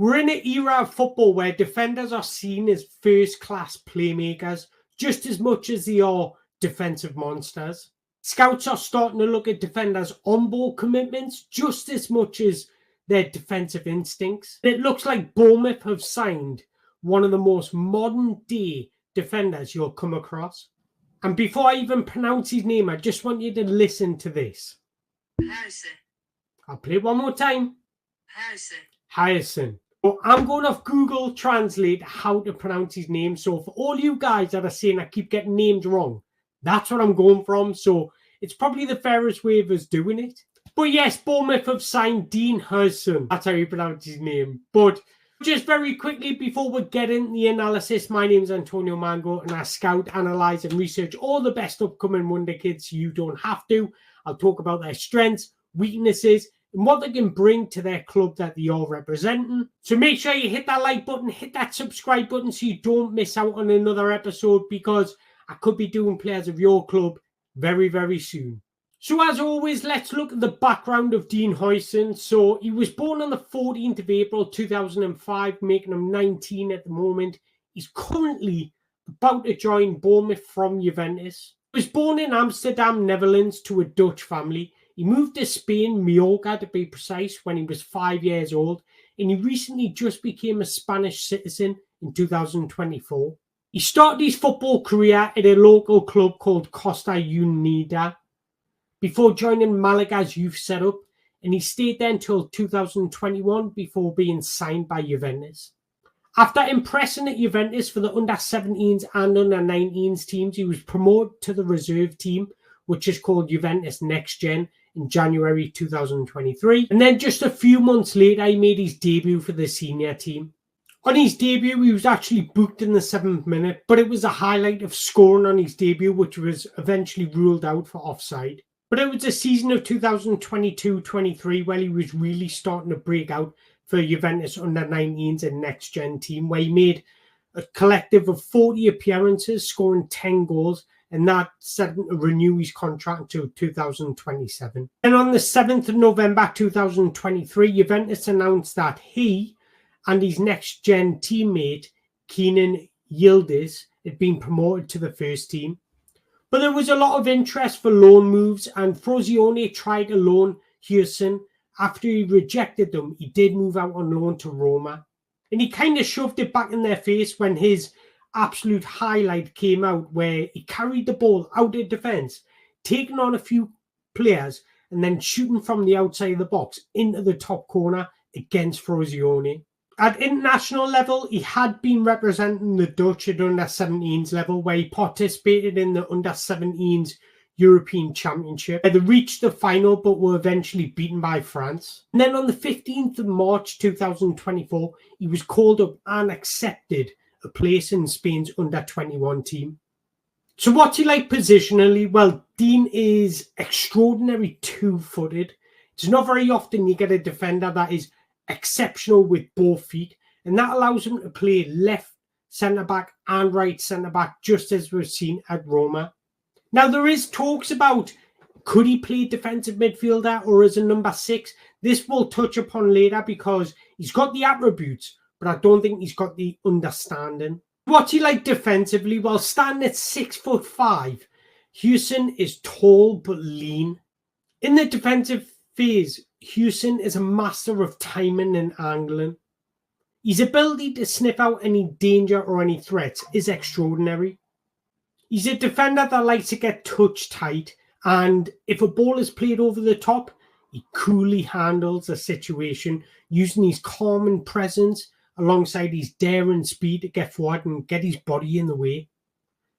We're in an era of football where defenders are seen as first-class playmakers just as much as they are defensive monsters. Scouts are starting to look at defenders' on-ball commitments just as much as their defensive instincts. It looks like Bournemouth have signed one of the most modern-day defenders you'll come across. And before I even pronounce his name, I just want you to listen to this. Huijsen. I'll play it one more time. Huijsen. Huijsen. Well, I'm going off Google Translate how to pronounce his name. So for all you guys that are saying I keep getting names wrong, that's what I'm going from. So it's probably the fairest way of us doing it. But yes, Bournemouth have signed Dean Huijsen. That's how you pronounce his name. But just very quickly before we get into the analysis, my name is Antonio Mango and I scout, analyse and research all the best upcoming wonder kids so you don't have to. I'll talk about their strengths, weaknesses, and what they can bring to their club that they are representing. So make sure you hit that like button, hit that subscribe button so you don't miss out on another episode, because I could be doing players of your club very, very soon. So as always, let's look at the background of Dean Huijsen. So he was born on the 14th of April 2005, making him 19 at the moment. He's currently about to join Bournemouth from Juventus. He was born in Amsterdam, Netherlands, to a Dutch family. He moved to Spain, Mallorca to be precise, when he was 5 years old, and he recently just became a Spanish citizen in 2024. He started his football career at a local club called Costa Unida before joining Malaga's youth setup, and he stayed there until 2021 before being signed by Juventus. After impressing at Juventus for the under-17s and under-19s teams, he was promoted to the reserve team, which is called Juventus Next Gen, in January 2023. And then just a few months later, he made his debut for the senior team. On his debut, he was actually booked in the 7th minute, but it was a highlight of scoring on his debut, which was eventually ruled out for offside. But it was the season of 2022-23 where he was really starting to break out for Juventus under-19s and next-gen team, where he made a collective of 40 appearances, scoring 10 goals, and that set him to renew his contract until 2027. And on the 7th of November 2023, Juventus announced that he and his next-gen teammate, Kenan Yildiz, had been promoted to the first team. But there was a lot of interest for loan moves, and Frosinone tried to loan Huijsen. After he rejected them, he did move out on loan to Roma. And he kind of shoved it back in their face when his absolute highlight came out, where he carried the ball out of defence, taking on a few players, and then shooting from the outside of the box into the top corner against Frosinone. At international level, he had been representing the Dutch at under-17s level, where he participated in the under-17s European Championship. They reached the final but were eventually beaten by France. And then on the 15th of March 2024, he was called up and accepted a place in Spain's under-21 team. So what's he like positionally? Well, Dean is extraordinary two-footed. It's not very often you get a defender that is exceptional with both feet, and that allows him to play left centre-back and right centre-back, just as we've seen at Roma. Now, there is talks about, could he play defensive midfielder or as a number 6? This we'll touch upon later, because he's got the attributes, but I don't think he's got the understanding. What's he like defensively? Well, standing at 6'5", Huijsen is tall but lean. In the defensive phase, Huijsen is a master of timing and angling. His ability to sniff out any danger or any threats is extraordinary. He's a defender that likes to get touch tight, and if a ball is played over the top, he coolly handles the situation, using his calming presence alongside his daring speed to get forward and get his body in the way.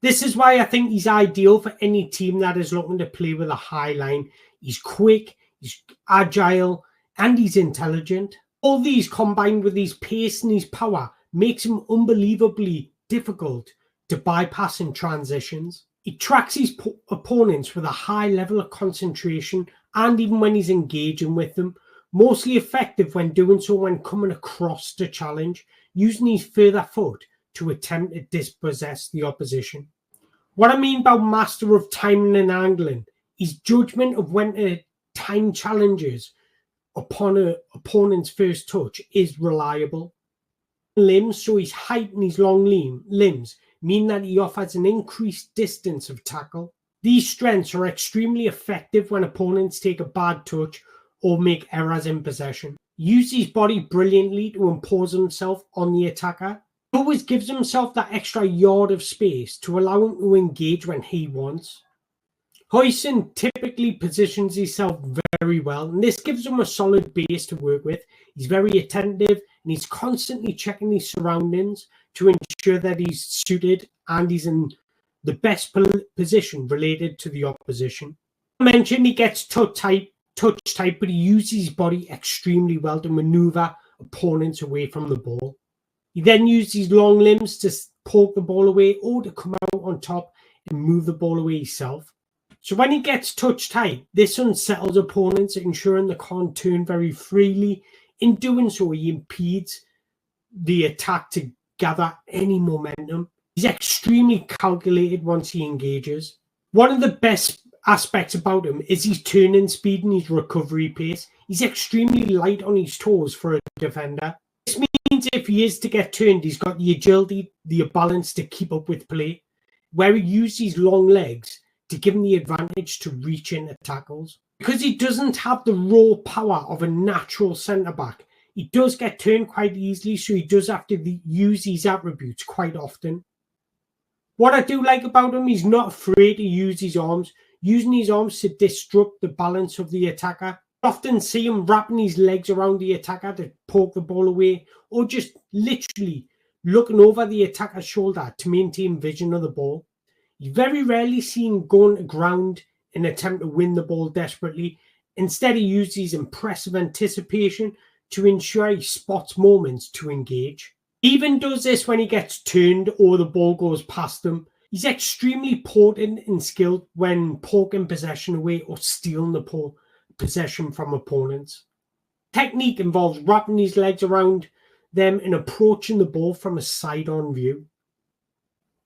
This is why I think he's ideal for any team that is looking to play with a high line. He's quick, he's agile, and he's intelligent. All these combined with his pace and his power makes him unbelievably difficult to bypass in transitions. He tracks his opponents with a high level of concentration, and even when he's engaging with them, mostly effective when doing so when coming across the challenge, using his further foot to attempt to dispossess the opposition. What I mean by master of timing and angling, his judgment of when to time challenges upon an opponent's first touch is reliable. Limbs, so his height and his long limbs, mean that he offers an increased distance of tackle. These strengths are extremely effective when opponents take a bad touch or make errors in possession. He uses his body brilliantly to impose himself on the attacker. He always gives himself that extra yard of space to allow him to engage when he wants. Huijsen typically positions himself very well, and this gives him a solid base to work with. He's very attentive, and he's constantly checking his surroundings to ensure that he's suited and he's in the best position related to the opposition. I mentioned he gets touch tight, but he uses his body extremely well to maneuver opponents away from the ball. He then uses his long limbs to poke the ball away or to come out on top and move the ball away himself. So when he gets touch tight, this unsettles opponents, ensuring they can't turn very freely. In doing so, he impedes the attack to gather any momentum. He's extremely calculated once he engages. One of the best aspects about him is his turning speed and his recovery pace. He's extremely light on his toes for a defender. This means if he is to get turned, he's got the agility, the balance to keep up with play, where he uses his long legs to give him the advantage to reach into tackles. Because he doesn't have the raw power of a natural centre-back, he does get turned quite easily, so he does have to use these attributes quite often. What I do like about him, he's not afraid to use his arms, using his arms to disrupt the balance of the attacker. I often see him wrapping his legs around the attacker to poke the ball away, or just literally looking over the attacker's shoulder to maintain vision of the ball. You very rarely see him going to ground in an attempt to win the ball desperately. Instead, he uses impressive anticipation to ensure he spots moments to engage. He even does this when he gets turned or the ball goes past him. He's extremely potent and skilled when poking possession away or stealing the possession from opponents. Technique involves wrapping his legs around them and approaching the ball from a side-on view.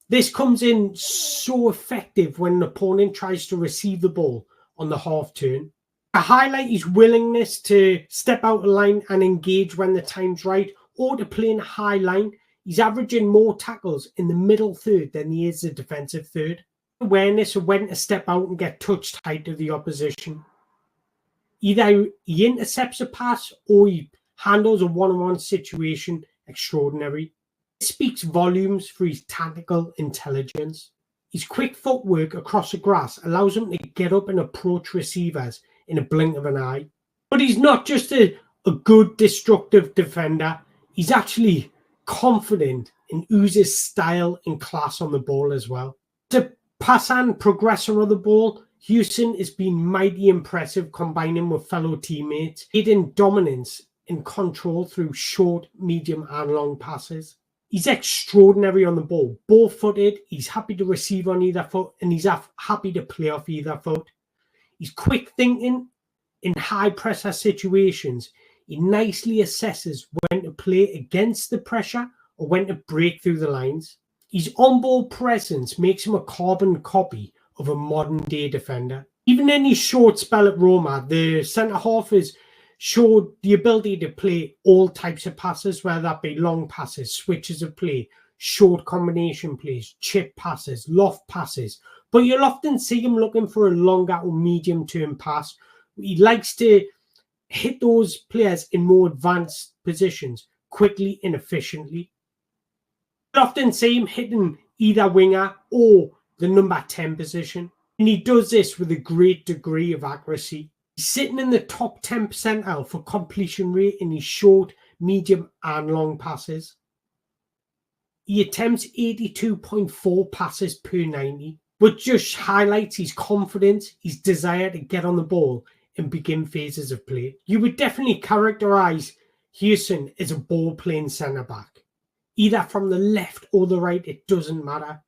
This comes in so effective when an opponent tries to receive the ball on the half turn. To highlight his willingness to step out of line and engage when the time's right, or to play in a high line, he's averaging more tackles in the middle third than he is the defensive third. Awareness of when to step out and get touch tight to the opposition. Either he intercepts a pass or he handles a one-on-one situation extraordinary. This speaks volumes for his tactical intelligence. His quick footwork across the grass allows him to get up and approach receivers in a blink of an eye. But he's not just a good destructive defender, he's actually confident and oozes style and class on the ball as well. To pass and progressor of the ball, Huijsen has been mighty impressive combining with fellow teammates, aiding dominance and control through short, medium and long passes. He's extraordinary on the ball, ball-footed, he's happy to receive on either foot, and he's happy to play off either foot. He's quick thinking in high-pressure situations. He nicely assesses when to play against the pressure or when to break through the lines. His on-ball presence makes him a carbon copy of a modern-day defender. Even in his short spell at Roma, the centre-half has showed the ability to play all types of passes, whether that be long passes, switches of play, short combination plays, chip passes, loft passes. But you'll often see him looking for a longer or medium-term pass. He likes to hit those players in more advanced positions quickly and efficiently. You'll often see him hitting either winger or the number 10 position. And he does this with a great degree of accuracy. He's sitting in the top 10 percentile for completion rate in his short, medium and long passes. He attempts 82.4 passes per 90, which just highlights his confidence, his desire to get on the ball and begin phases of play. You would definitely characterise Huijsen as a ball-playing centre-back. Either from the left or the right, it doesn't matter.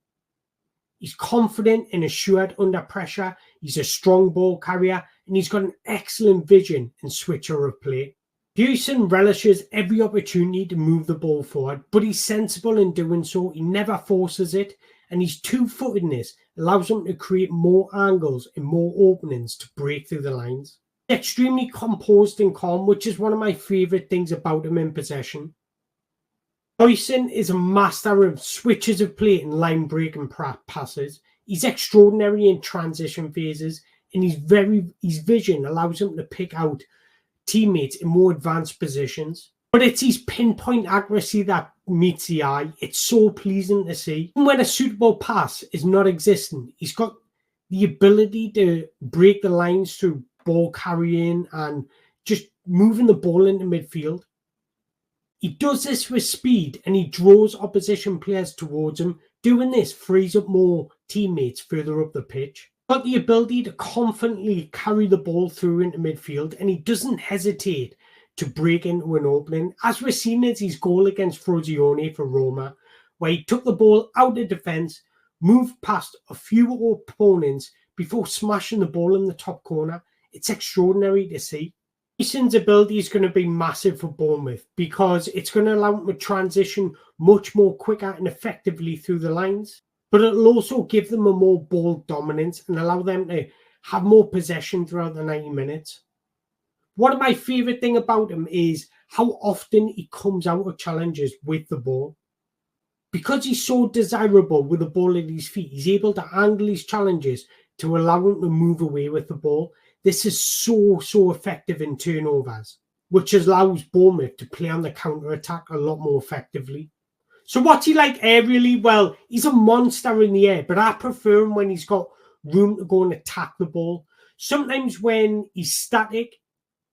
He's confident and assured under pressure. He's a strong ball carrier and he's got an excellent vision and switcher of play. Huijsen relishes every opportunity to move the ball forward, but he's sensible in doing so. He never forces it, and his two-footedness allows him to create more angles and more openings to break through the lines. Extremely composed and calm, which is one of my favourite things about him in possession. Huijsen is a master of switches of play and line breaking passes. He's extraordinary in transition phases, and his vision allows him to pick out teammates in more advanced positions. But it's his pinpoint accuracy that meets the eye. It's so pleasing to see. Even when a suitable pass is not existent, he's got the ability to break the lines through ball carrying and just moving the ball into midfield. He does this with speed and he draws opposition players towards him. Doing this frees up more teammates further up the pitch. Got the ability to confidently carry the ball through into midfield, and he doesn't hesitate to break into an opening, as we're seeing as his goal against Frosinone for Roma, where he took the ball out of defence, moved past a few opponents before smashing the ball in the top corner. It's extraordinary to see. Huijsen's ability is going to be massive for Bournemouth because it's going to allow him to transition much more quicker and effectively through the lines. But it'll also give them a more ball dominance and allow them to have more possession throughout the 90 minutes. One of my favourite things about him is how often he comes out of challenges with the ball. Because he's so desirable with the ball at his feet, he's able to handle his challenges to allow him to move away with the ball. This is so effective in turnovers, which allows Bournemouth to play on the counter-attack a lot more effectively. So what's he like aerially? Well, he's a monster in the air, but I prefer him when he's got room to go and attack the ball. Sometimes when he's static,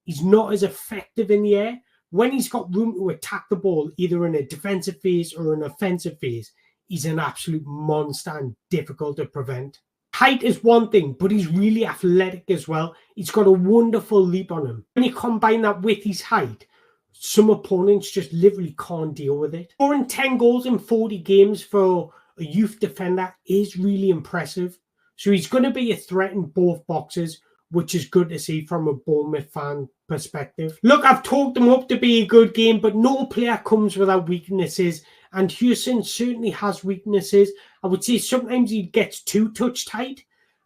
he's not as effective in the air. When he's got room to attack the ball, either in a defensive phase or an offensive phase, he's an absolute monster and difficult to prevent. Height is one thing, but he's really athletic as well. He's got a wonderful leap on him. When you combine that with his height, some opponents just literally can't deal with it. Scoring 10 goals in 40 games for a youth defender is really impressive. So he's going to be a threat in both boxes, which is good to see from a Bournemouth fan perspective. Look, I've talked him up to be a good game, but no player comes without weaknesses. And Huijsen certainly has weaknesses. I would say sometimes he gets too touch tight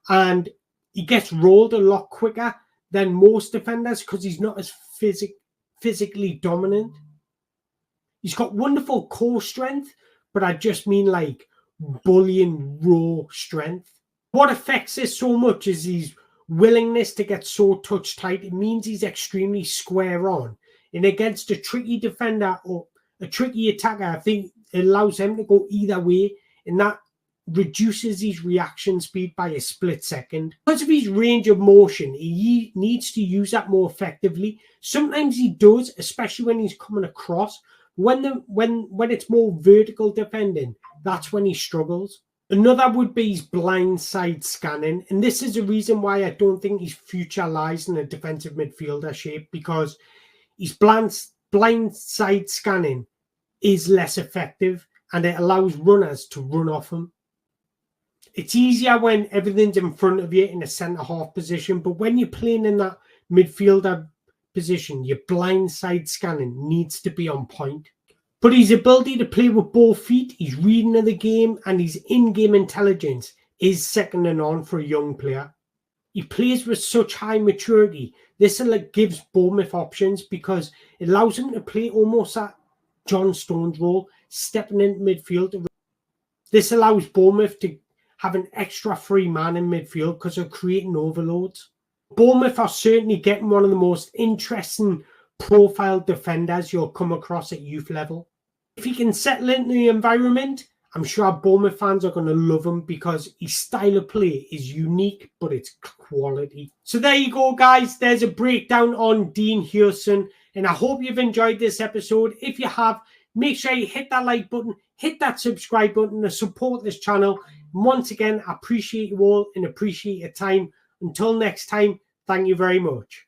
and he gets rolled a lot quicker than most defenders because he's not as physically dominant. He's got wonderful core strength, but I just mean like bullying raw strength. What affects this so much is his willingness to get so touch tight. It means he's extremely square on. And against a tricky defender or a tricky attacker, I think it allows him to go either way, and that reduces his reaction speed by a split second. Because of his range of motion, he needs to use that more effectively. Sometimes he does, especially when he's coming across. When it's more vertical defending, that's when he struggles. Another would be his blind side scanning, and this is the reason why I don't think his future lies in a defensive midfielder shape, because his blind side scanning is less effective and it allows runners to run off him. It's easier when everything's in front of you in a centre-half position, but when you're playing in that midfielder position, your blind side scanning needs to be on point. But his ability to play with both feet, his reading of the game, and his in-game intelligence is second to none for a young player. He plays with such high maturity. This gives Bournemouth options because it allows him to play almost at John Stones' role, stepping into midfield. This allows Bournemouth to have an extra free man in midfield because they're creating overloads. Bournemouth are certainly getting one of the most interesting profile defenders you'll come across at youth level. If he can settle into the environment, I'm sure Bournemouth fans are going to love him because his style of play is unique, but it's quality. So there you go, guys. There's a breakdown on Dean Huijsen, and I hope you've enjoyed this episode. If you have, make sure you hit that like button, hit that subscribe button to support this channel. And once again, I appreciate you all and appreciate your time. Until next time, thank you very much.